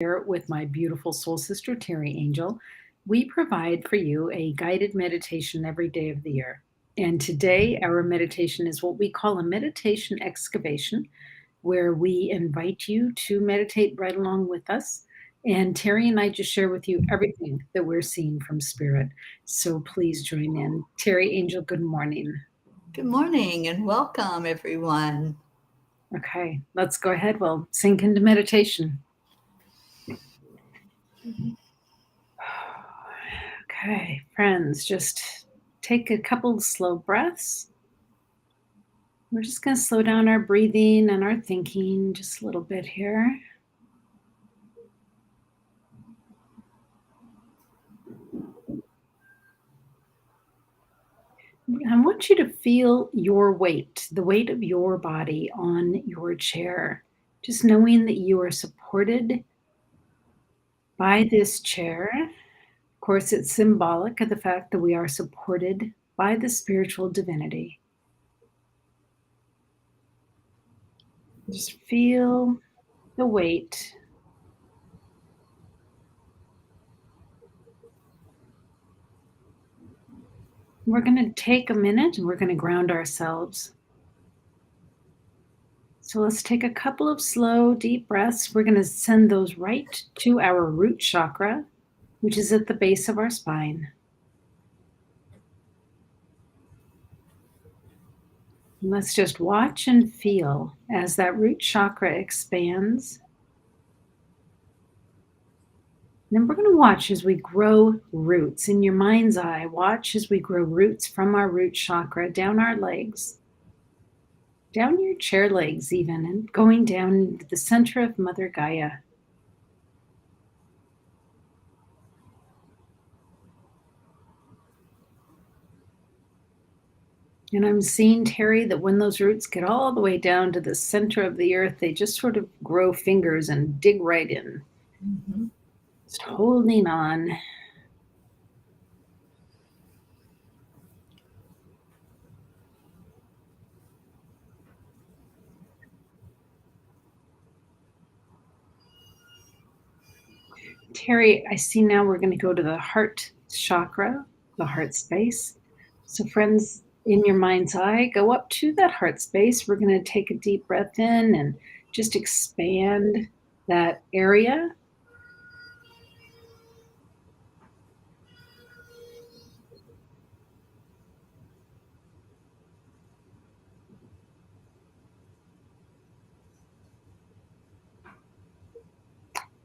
here with my beautiful soul sister, Teri Angel. We provide for you a guided meditation every day of the year. And today, our meditation is what we call a meditation excavation, where we invite you to meditate right along with us. And Teri and I just share with you everything that we're seeing from Spirit. So please join in. Teri Angel, good morning. Good morning and welcome, everyone. Okay, let's go ahead. We'll sink into meditation. Okay, friends, just take a couple slow breaths. We're just going to slow down our breathing and our thinking just a little bit here. I want you to feel your weight, the weight of your body on your chair. Just knowing that you are supported by this chair. Of course, it's symbolic of the fact that we are supported by the spiritual divinity. Just feel the weight. We're going to take a minute and we're going to ground ourselves. So let's take a couple of slow, deep breaths. We're going to send those right to our root chakra, which is at the base of our spine. And let's just watch and feel as that root chakra expands. Then we're going to watch as we grow roots. In your mind's eye, watch as we grow roots from our root chakra down our legs, down your chair legs even, and going down into the center of Mother Gaia. And I'm seeing, Teri, that when those roots get all the way down to the center of the earth, they just sort of grow fingers and dig right in. Mm-hmm. Just holding on. Teri, I see now we're going to go to the heart chakra, the heart space. So friends, in your mind's eye, go up to that heart space. We're going to take a deep breath in and just expand that area.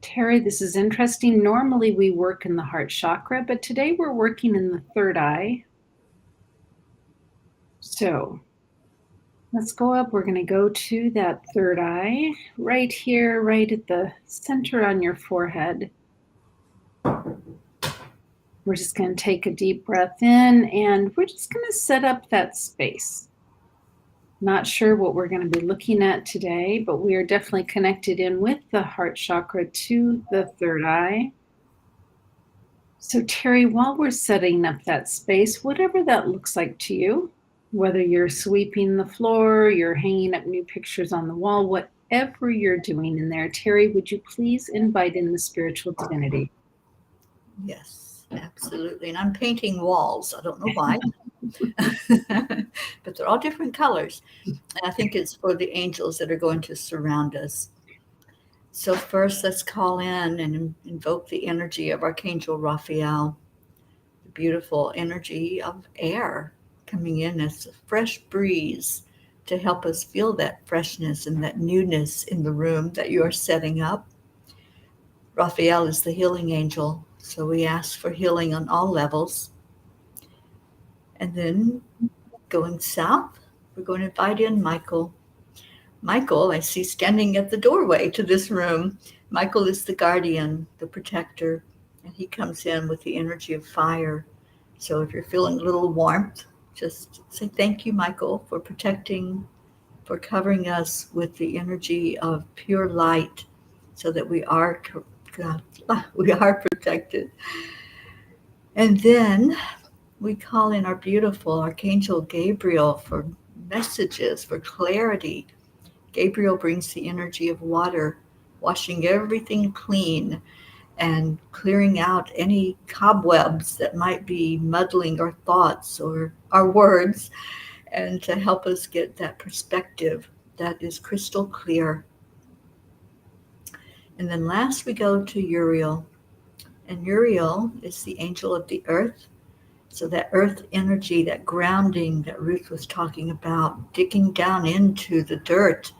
Teri, this is interesting. Normally we work in the heart chakra, but today we're working in the third eye. So let's go up. We're going to go to that third eye right here, right at the center on your forehead. We're just going to take a deep breath in and we're just going to set up that space. Not sure what we're going to be looking at today, but we are definitely connected in with the heart chakra to the third eye. So Teri, while we're setting up that space, whatever that looks like to you, whether you're sweeping the floor, you're hanging up new pictures on the wall, whatever you're doing in there, Teri, would you please invite in the spiritual divinity? Yes, absolutely. And I'm painting walls. I don't know why, but they're all different colors. And I think it's for the angels that are going to surround us. So first, let's call in and invoke the energy of Archangel Raphael, the beautiful energy of air coming in as a fresh breeze to help us feel that freshness and that newness in the room that you are setting up. Raphael is the healing angel, so we ask for healing on all levels. And then going south, we're going to invite in Michael. Michael, I see standing at the doorway to this room. Michael is the guardian, the protector, and he comes in with the energy of fire. So if you're feeling a little warmth, just say thank you, Michael, for protecting, for covering us with the energy of pure light so that we are protected. And then we call in our beautiful Archangel Gabriel for messages, for clarity. Gabriel brings the energy of water washing everything clean and clearing out any cobwebs that might be muddling our thoughts or our words, and to help us get that perspective that is crystal clear. And then last we go to Uriel. And Uriel is the angel of the earth. So that earth energy, that grounding that Ruth was talking about, digging down into the dirt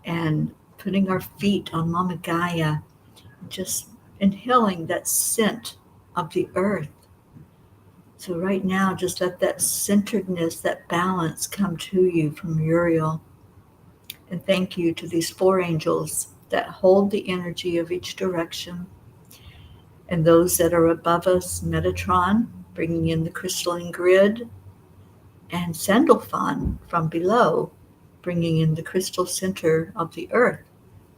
and putting our feet on Mama Gaia, just inhaling that scent of the earth. So right now, just let that centeredness, that balance come to you from Uriel. And thank you to these four angels that hold the energy of each direction. And those that are above us, Metatron, bringing in the crystalline grid, and Sandalphon from below, bringing in the crystal center of the earth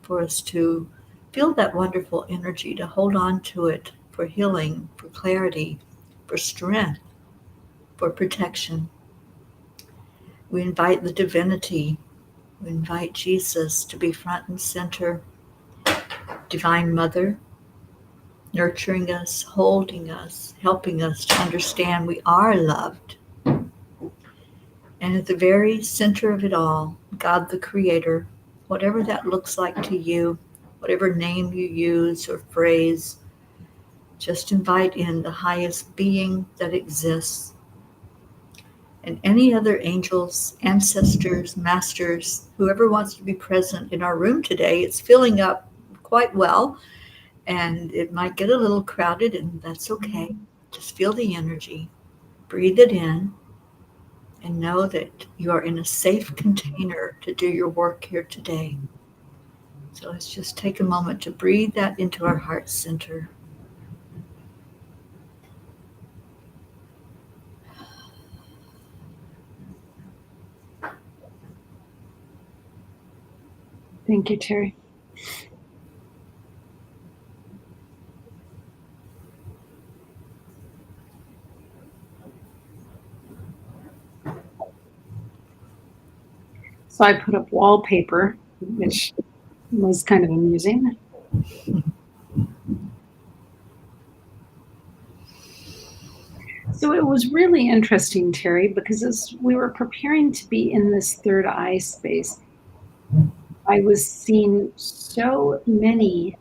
for us to feel that wonderful energy, to hold on to it for healing, for clarity, for strength, for protection. We invite the divinity, we invite Jesus to be front and center, Divine Mother, nurturing us, holding us, helping us to understand we are loved. And at the very center of it all, God the Creator, whatever that looks like to you, whatever name you use or phrase, just invite in the highest being that exists. And any other angels, ancestors, masters, whoever wants to be present in our room today. It's filling up quite well, and it might get a little crowded, and that's okay. Just feel the energy, breathe it in, and know that you are in a safe container to do your work here today. So let's just take a moment to breathe that into our heart center. Thank you, Teri. So I put up wallpaper, which was kind of amusing. So it was really interesting, Teri, because as we were preparing to be in this third eye space, I was seeing so many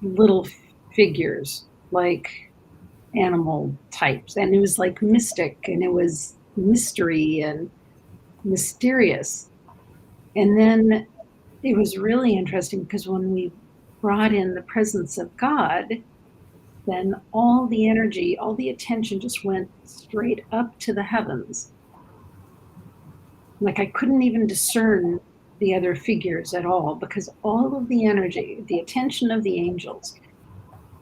little figures, like animal types, and it was like mystic, and it was mystery and mysterious. And then it was really interesting because when we brought in the presence of God, then all the energy, all the attention just went straight up to the heavens. Like I couldn't even discern the other figures at all because all of the energy, the attention of the angels,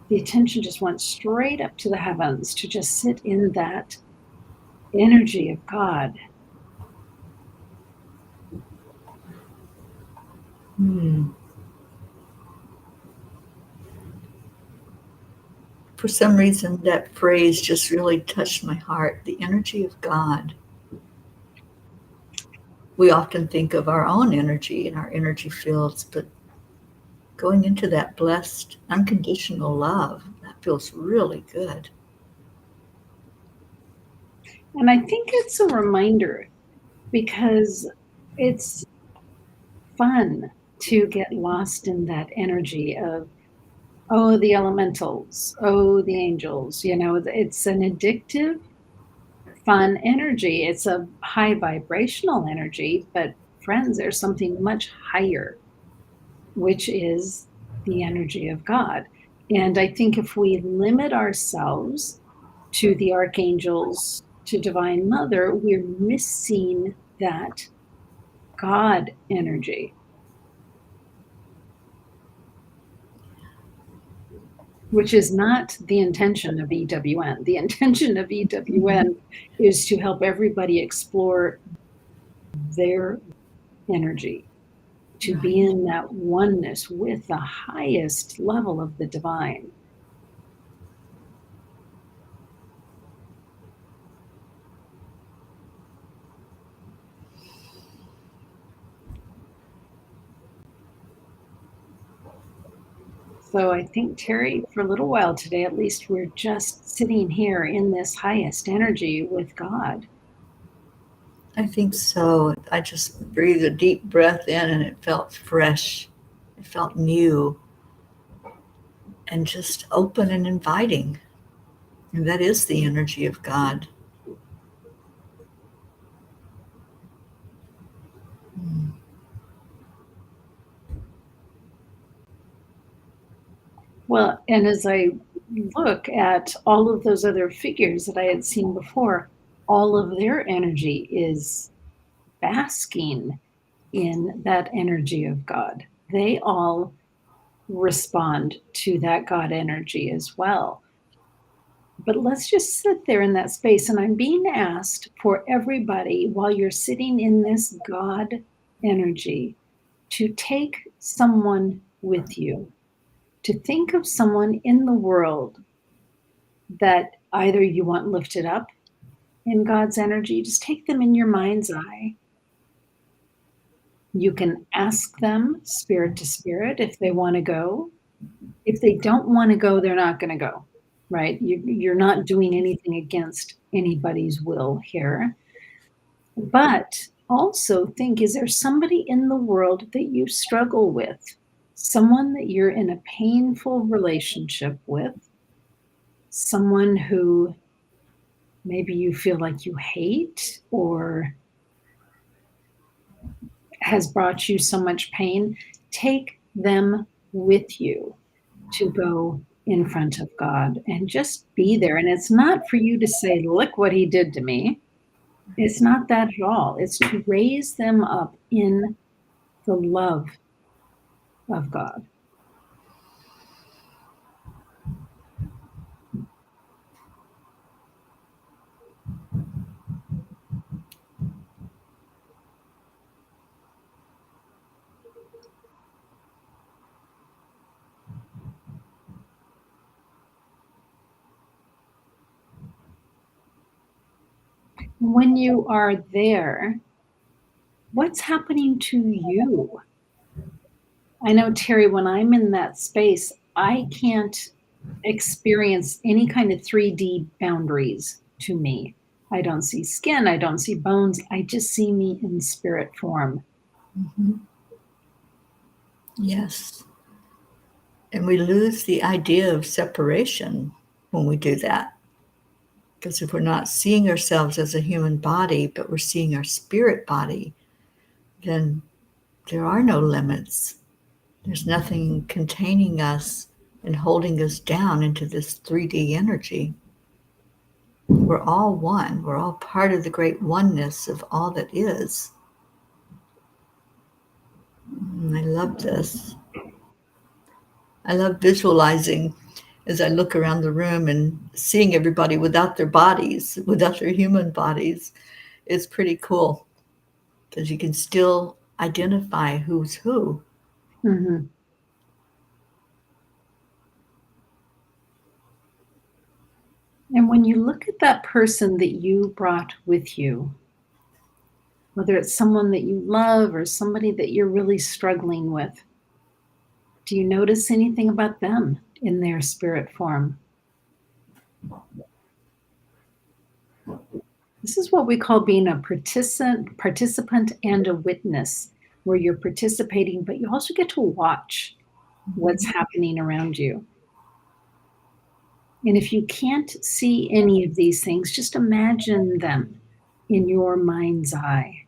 the attention just went straight up to the heavens to just sit in that energy of God. For some reason, that phrase just really touched my heart, the energy of God. We often think of our own energy and our energy fields, but going into that blessed, unconditional love, that feels really good. And I think it's a reminder because it's fun to get lost in that energy of, oh, the elementals, oh, the angels. You know, it's an addictive, fun energy. It's a high vibrational energy, but friends, there's something much higher, which is the energy of God. And I think if we limit ourselves to the archangels, to Divine Mother, we're missing that God energy, which is not the intention of EWN. The intention of EWN is to help everybody explore their energy, to be in that oneness with the highest level of the divine. So I think, Terry, for a little while today, at least, we're just sitting here in this highest energy with God. I think so. I just breathed a deep breath in and it felt fresh. It felt new and just open and inviting. And that is the energy of God. Mm. Well, and as I look at all of those other figures that I had seen before, all of their energy is basking in that energy of God. They all respond to that God energy as well. But let's just sit there in that space. And I'm being asked for everybody, while you're sitting in this God energy, to take someone with you, to think of someone in the world that either you want lifted up in God's energy, just take them in your mind's eye. You can ask them spirit to spirit if they want to go. If they don't want to go, they're not going to go, right? You're not doing anything against anybody's will here. But also think, is there somebody in the world that you struggle with? Someone that you're in a painful relationship with? Someone who maybe you feel like you hate or has brought you so much pain? Take them with you to go in front of God and just be there. And it's not for you to say, look what he did to me. It's not that at all. It's to raise them up in the love of God. When you are there, what's happening to you? I know, Terry, when I'm in that space, I can't experience any kind of 3D boundaries to me. I don't see skin, I don't see bones, I just see me in spirit form. Mm-hmm. Yes. And we lose the idea of separation when we do that. Because if we're not seeing ourselves as a human body, but we're seeing our spirit body, then there are no limits. There's nothing containing us and holding us down into this 3D energy. We're all one. We're all part of the great oneness of all that is. I love this. I love visualizing as I look around the room and seeing everybody without their bodies, without their human bodies. It's pretty cool because you can still identify who's who. Mm-hmm. And when you look at that person that you brought with you, whether it's someone that you love or somebody that you're really struggling with, do you notice anything about them in their spirit form? This is what we call being a participant and a witness, where you're participating, but you also get to watch what's happening around you. And if you can't see any of these things, just imagine them in your mind's eye.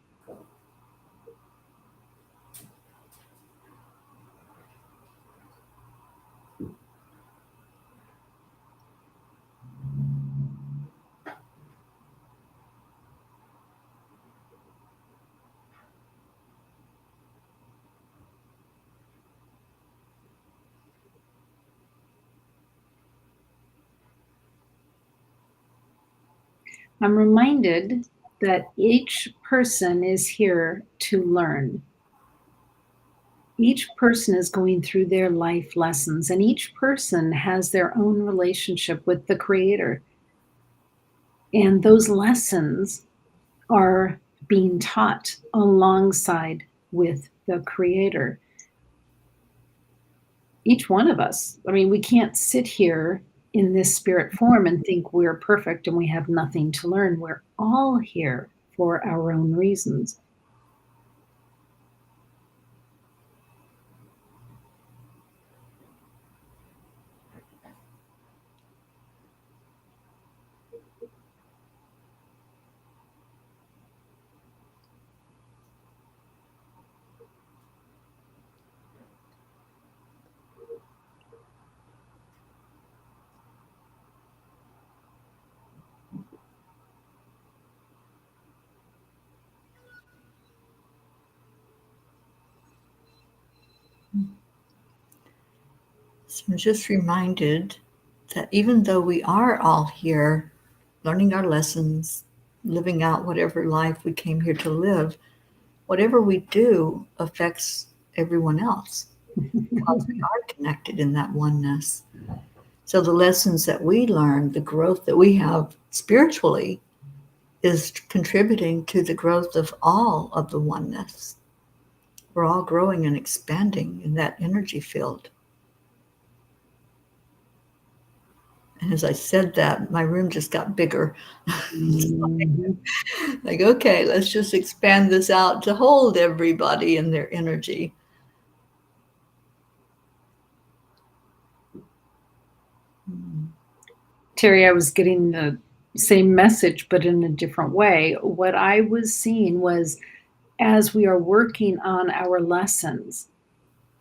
I'm reminded that each person is here to learn. Each person is going through their life lessons, and each person has their own relationship with the Creator. And those lessons are being taught alongside with the Creator. each one of us. I mean, we can't sit here in this spirit form and think we're perfect and we have nothing to learn. We're all here for our own reasons. So I'm just reminded that even though we are all here learning our lessons, living out whatever life we came here to live, whatever we do affects everyone else because we are connected in that oneness. So the lessons that we learn, the growth that we have spiritually, is contributing to the growth of all of the oneness. We're all growing and expanding in that energy field. And as I said that, my room just got bigger. Mhm. Like, okay, let's just expand this out to hold everybody in their energy. Teri, I was getting the same message, but in a different way. What I was seeing was as we are working on our lessons,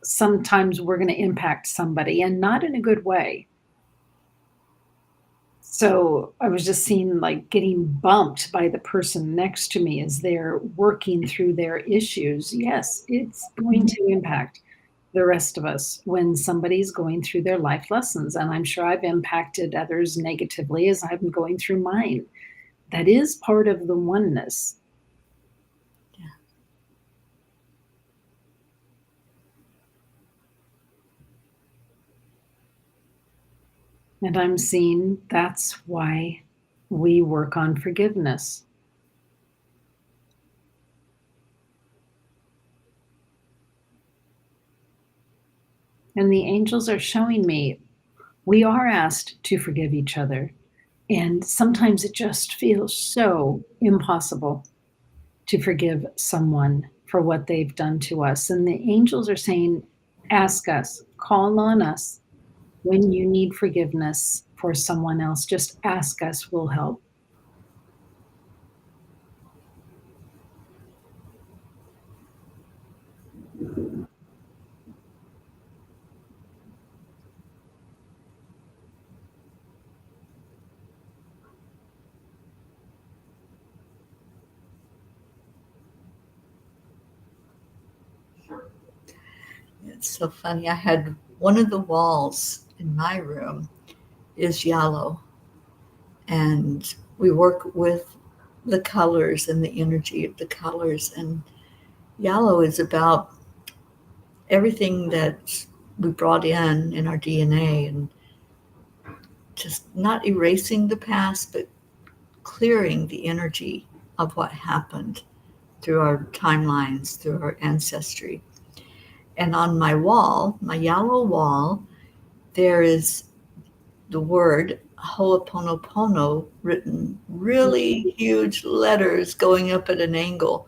sometimes we're going to impact somebody and not in a good way. So I was just seeing like getting bumped by the person next to me as they're working through their issues. Yes, it's going to impact the rest of us when somebody's going through their life lessons. And I'm sure I've impacted others negatively as I'm going through mine. That is part of the oneness. Yeah. And I'm seeing that's why we work on forgiveness. And the angels are showing me we are asked to forgive each other. And sometimes it just feels so impossible to forgive someone for what they've done to us. And the angels are saying, ask us, call on us when you need forgiveness for someone else. Just ask us, we'll help. It's so funny. I had one of the walls in my room is yellow, and we work with the colors and the energy of the colors. And yellow is about everything that we brought in our DNA, and just not erasing the past, but clearing the energy of what happened through our timelines, through our ancestry. And on my wall, my yellow wall, there is the word Ho'oponopono written really huge letters going up at an angle.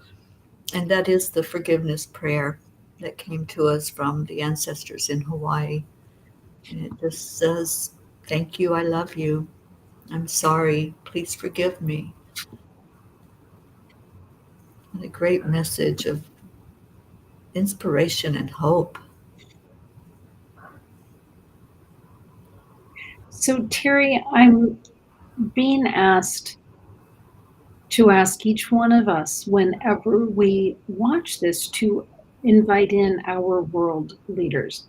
And that is the forgiveness prayer that came to us from the ancestors in Hawaii. And it just says, thank you, I love you. I'm sorry, please forgive me. What a great message of inspiration and hope. So, Teri, I'm being asked to ask each one of us whenever we watch this to invite in our world leaders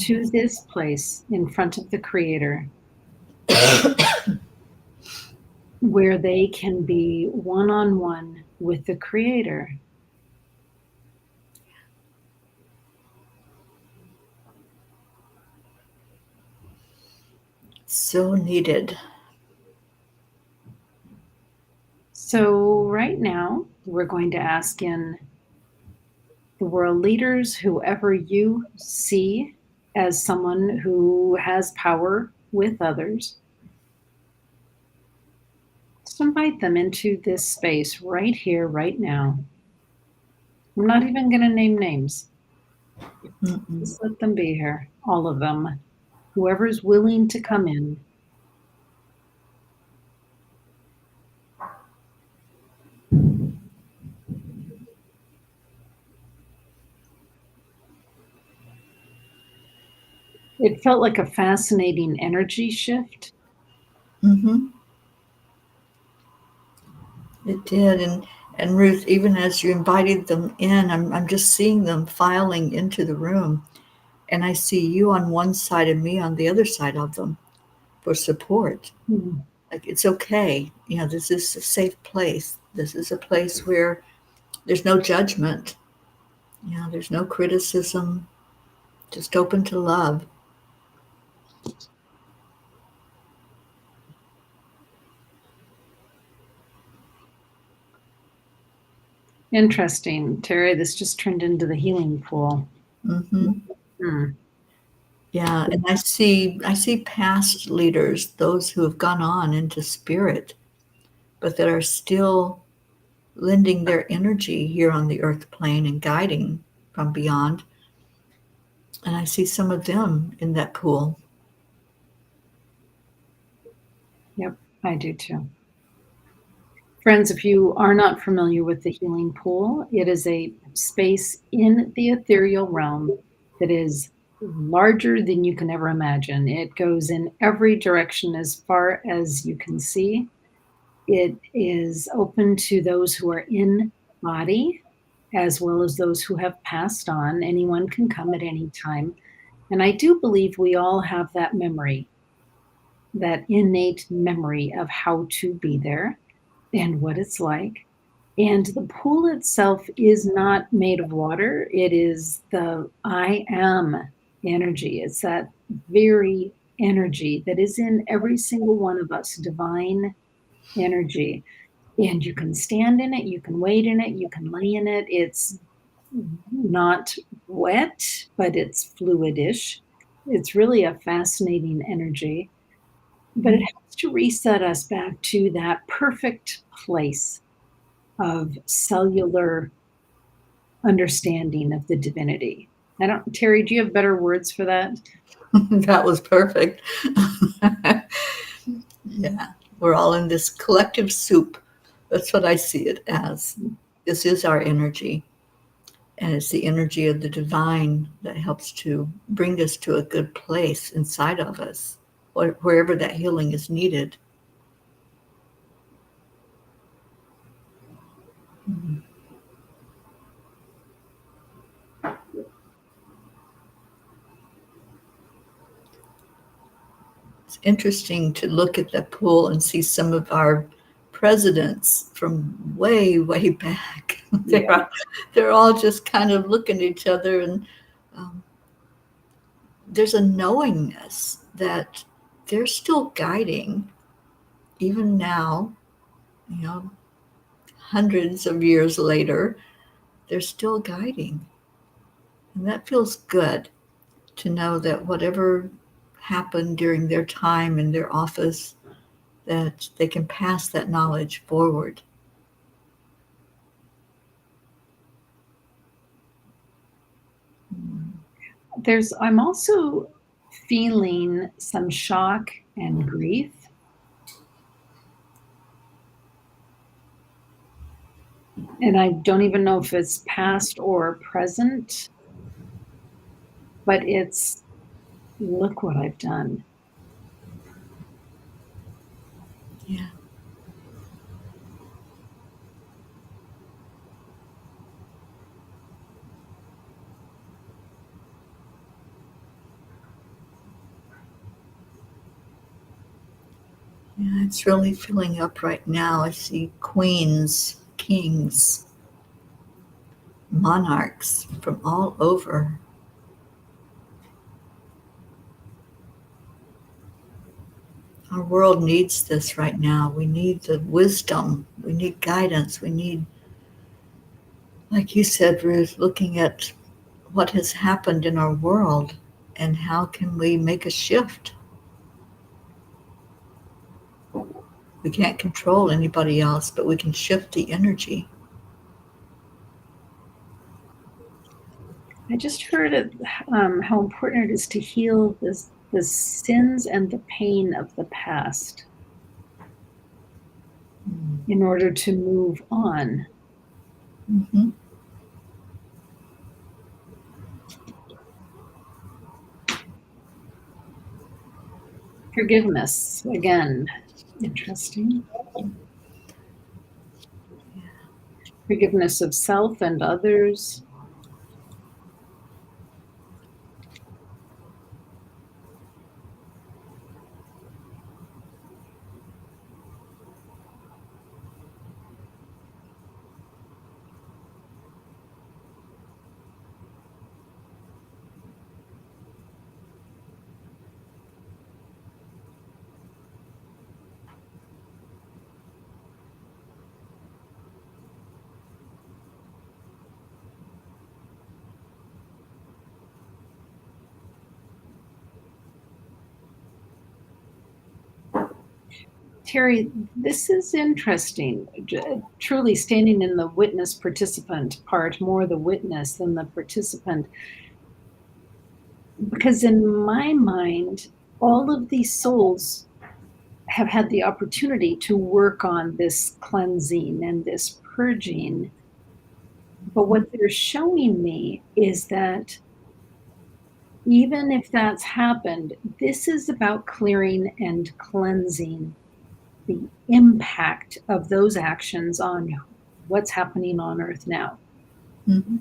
to this place in front of the Creator where they can be one on one with the Creator. So needed. So, right now, we're going to ask in the world leaders, whoever you see as someone who has power with others, just invite them into this space right here, right now. I'm not even going to name names. Mm-mm. Just let them be here, all of them. Whoever's willing to come in. It felt like a fascinating energy shift. Mm-hmm. It did. And Ruth, even as you invited them in, I'm just seeing them filing into the room. And I see you on one side and me on the other side of them for support. Hmm. Like, it's okay. This is a safe place. This is a place where there's no judgment. There's no criticism, just open to love. Interesting, Teri. This just turned into the healing pool. Hmm. Hmm. Yeah, and I see past leaders, those who have gone on into spirit, but that are still lending their energy here on the earth plane and guiding from beyond. And I see some of them in that pool. Yep, I do too. Friends, if you are not familiar with the healing pool, it is a space in the ethereal realm that is larger than you can ever imagine. It goes in every direction as far as you can see. It is open to those who are in body as well as those who have passed on. Anyone can come at any time. And I do believe we all have that memory, that innate memory of how to be there and what it's like. And the pool itself is not made of water. It is the I am energy. It's that very energy that is in every single one of us, divine energy. And you can stand in it, you can wade in it, you can lay in it. It's not wet, but it's fluidish. It's really a fascinating energy, but it helps to reset us back to that perfect place of cellular understanding of the divinity. I don't, Teri, do you have better words for that? That was perfect. Yeah, we're all in this collective soup. That's what I see it as. This is our energy, and it's the energy of the divine that helps to bring us to a good place inside of us, wherever that healing is needed. It's interesting to look at the pool and see some of our presidents from way, way back. Yeah. They're all just kind of looking at each other, and um, there's a knowingness that they're still guiding, even now, you know, hundreds of years later, they're still guiding. And that feels good to know that whatever happened during their time in their office, that they can pass that knowledge forward. I'm also feeling some shock and grief. And I don't even know if it's past or present, but it's look what I've done. Yeah. Yeah, it's really filling up right now. I see queens, kings, monarchs from all over. Our world needs this right now. We need the wisdom. We need guidance. We need, like you said, Ruth, looking at what has happened in our world. And how can we make a shift? We can't control anybody else, but we can shift the energy. I just heard how important it is to heal the sins and the pain of the past in order to move on. Mm-hmm. Forgiveness, again, interesting. Forgiveness of self and others. Teri, this is interesting. Truly standing in the witness participant part, more the witness than the participant. Because in my mind, all of these souls have had the opportunity to work on this cleansing and this purging. But what they're showing me is that even if that's happened, this is about clearing and cleansing the impact of those actions on what's happening on Earth now. Mm-hmm.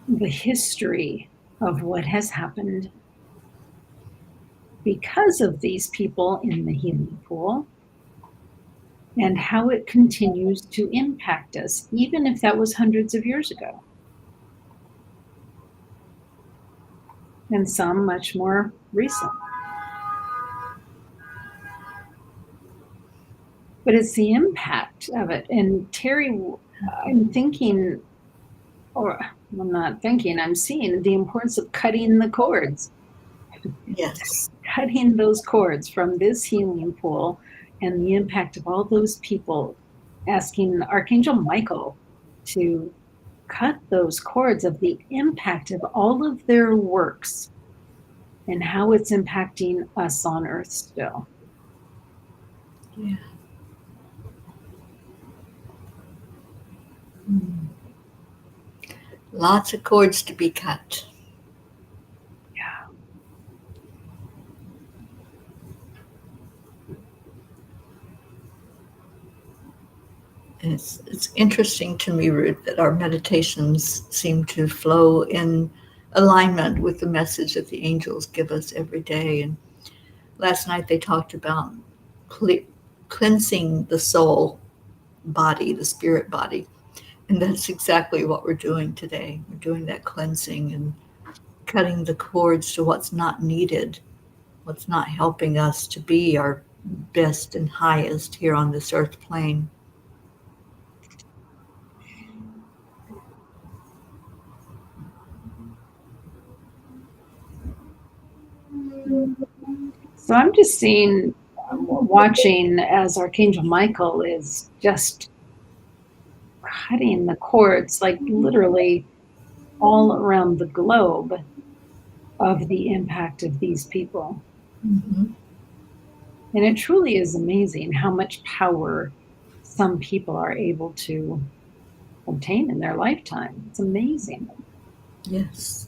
The history of what has happened because of these people in the healing pool and how it continues to impact us, even if that was hundreds of years ago. And some much more recent. But it's the impact of it. And Teri, I'm thinking, or I'm not thinking, I'm seeing the importance of cutting the cords. Yes. Cutting those cords from this healing pool and the impact of all those people, asking Archangel Michael to cut those cords of the impact of all of their works and how it's impacting us on Earth still. Yeah. Mm. Lots of cords to be cut. Yeah. And it's interesting to me, Ruth, that our meditations seem to flow in alignment with the message that the angels give us every day. And last night they talked about cleansing the soul body, the spirit body. And that's exactly what we're doing today. We're doing that cleansing and cutting the cords to what's not needed, what's not helping us to be our best and highest here on this earth plane. So I'm just seeing, watching as Archangel Michael is just cutting the cords, like literally all around the globe, of the impact of these people. Mm-hmm. And it truly is amazing how much power some people are able to obtain in their lifetime. It's amazing. Yes.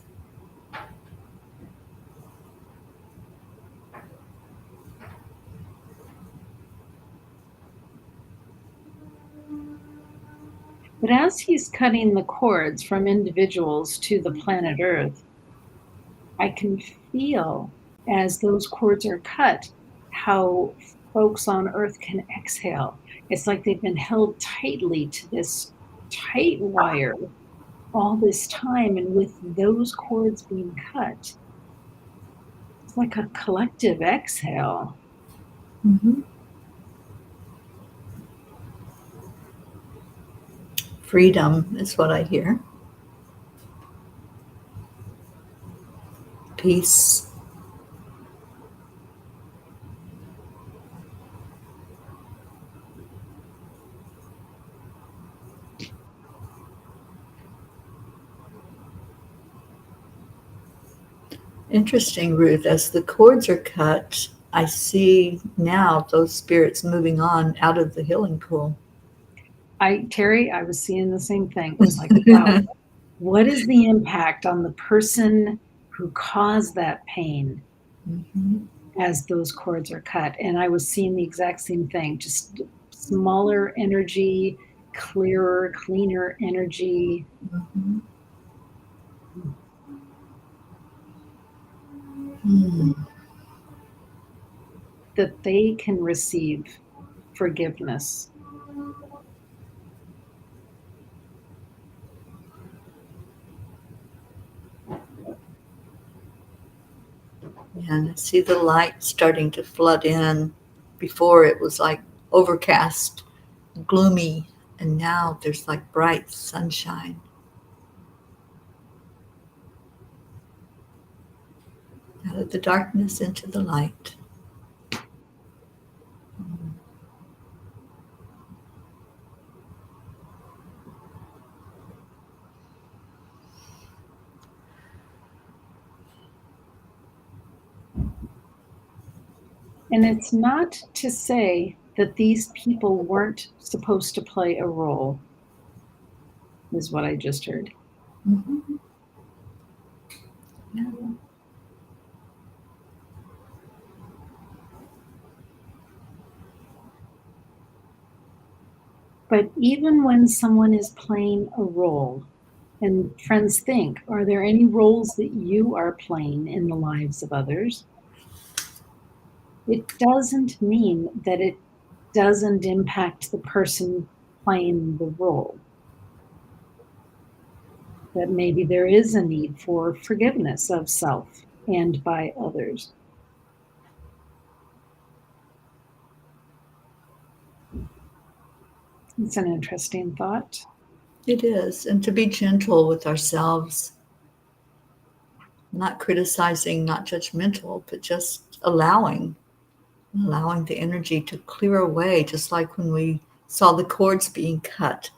But as he's cutting the cords from individuals to the planet Earth, I can feel as those cords are cut how folks on Earth can exhale. It's like they've been held tightly to this tight wire all this time, and with those cords being cut, it's like a collective exhale. Mm-hmm. Freedom is what I hear. peace. Interesting, Ruth. As the cords are cut, I see now those spirits moving on out of the healing pool. Teri, I was seeing the same thing. It was like, wow, what is the impact on the person who caused that pain Mhm. as those cords are cut? And I was seeing the exact same thing, just smaller energy, clearer, cleaner energy. Mhm. Hmm. That they can receive forgiveness. And I see the light starting to flood in. Before it was like overcast, gloomy, and now there's like bright sunshine. Out of the darkness into the light. And it's not to say that these people weren't supposed to play a role, is what I just heard. Mm-hmm. Yeah. But even when someone is playing a role, and friends think, are there any roles that you are playing in the lives of others? It doesn't mean that it doesn't impact the person playing the role. That maybe there is a need for forgiveness of self and by others. It's an interesting thought. It is. And to be gentle with ourselves, not criticizing, not judgmental, but just allowing the energy to clear away, just like when we saw the cords being cut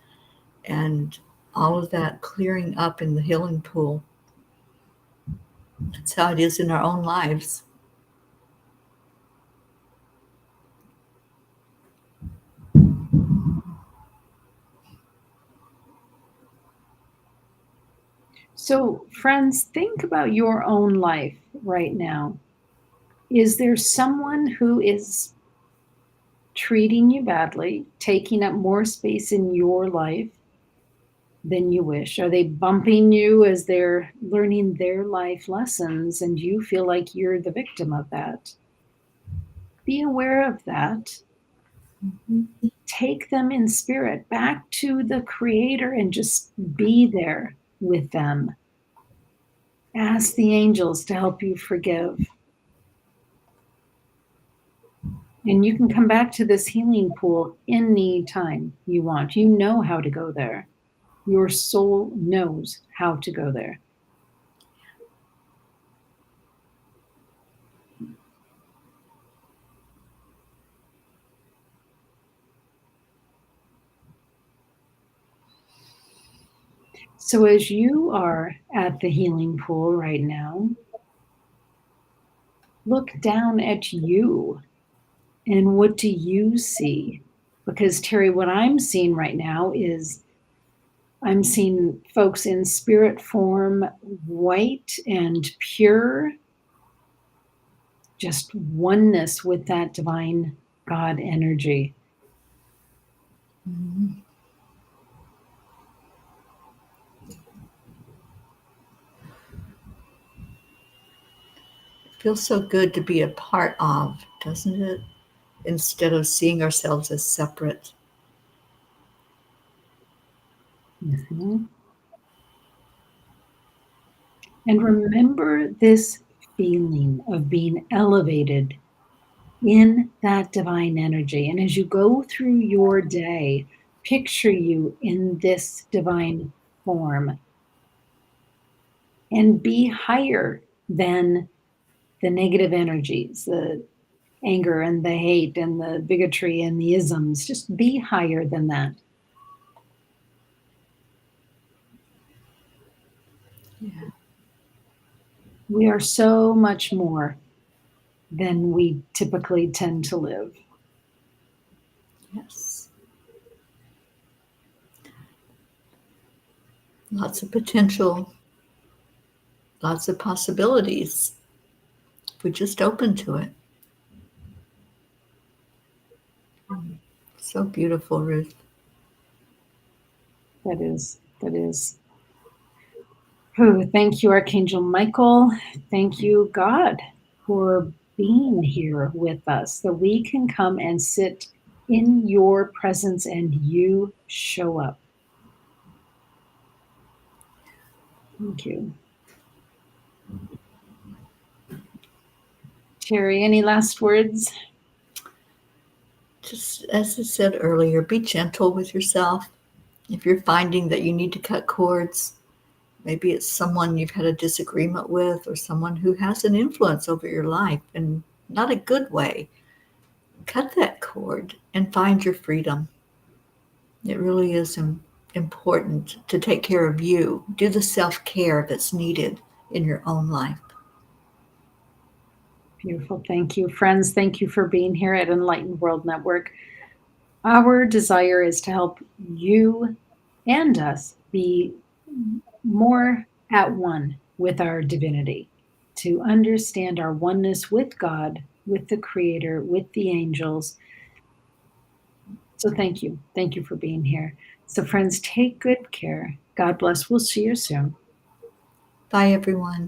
and all of that clearing up in the healing pool. That's how it is in our own lives. So, friends, think about your own life right now. Is there someone who is treating you badly, taking up more space in your life than you wish? Are they bumping you as they're learning their life lessons and you feel like you're the victim of that? Be aware of that. Take them in spirit back to the Creator and just be there with them. Ask the angels to help you forgive. And you can come back to this healing pool anytime you want. You know how to go there. Your soul knows how to go there. So, as you are at the healing pool right now, look down at you and what do you see? Because, Teri, what I'm seeing right now is I'm seeing folks in spirit form, white and pure, just oneness with that divine God energy. Mm-hmm. It feels so good to be a part of, doesn't it? Instead of seeing ourselves as separate. Mhm. And remember this feeling of being elevated in that divine energy. And as you go through your day, picture you in this divine form and be higher than the negative energies, the anger and the hate and the bigotry and the isms. Just be higher than that. Yeah. We are so much more than we typically tend to live. Yes. Lots of potential, lots of possibilities. If we just open to it. So beautiful, Ruth. That is. Oh, thank you, Archangel Michael. Thank you, God, for being here with us, that we can come and sit in your presence and you show up. Thank you. Teri, any last words? Just as I said earlier, be gentle with yourself. If you're finding that you need to cut cords, maybe it's someone you've had a disagreement with or someone who has an influence over your life in not a good way. Cut that cord and find your freedom. It really is important to take care of you. Do the self-care that's needed in your own life. Beautiful. Thank you. Friends, thank you for being here at Enlightened World Network. Our desire is to help you and us be more at one with our divinity, to understand our oneness with God, with the Creator, with the angels. So thank you. Thank you for being here. So, friends, take good care. God bless. We'll see you soon. Bye, everyone.